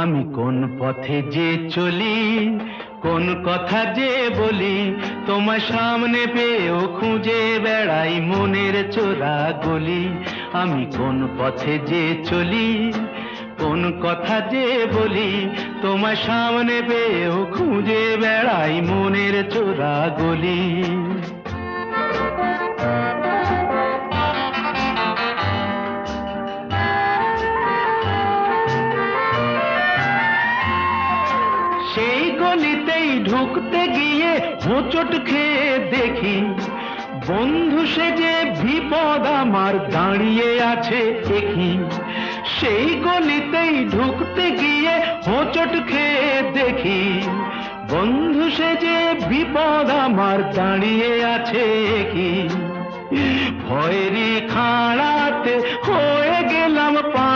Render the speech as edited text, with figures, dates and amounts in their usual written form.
আমি কোন পথে যে চলি, কোন কথা যে বলি, তোমার সামনে পেয়েও খুঁজে বেড়াই মনের চোরা গলি। আমি কোন পথে যে চলি, কোন কথা যে বলি, তোমার সামনে পেয়েও খুঁজে বেড়াই মনের চোরা গলি। সেই গলিতেই ঢুকতে গিয়ে হোঁচট খেয়ে দেখি, বন্ধু সেজে বিপদ আমার দাঁড়িয়ে আছে দেখি। সেই গলিতেই ঢুকতে গিয়ে হোঁচট খেয়ে দেখি, বন্ধু সেজে বিপদ আমার দাঁড়িয়ে আছে কি। ভয়েরই খাড়াতে হয়ে গেলাম পা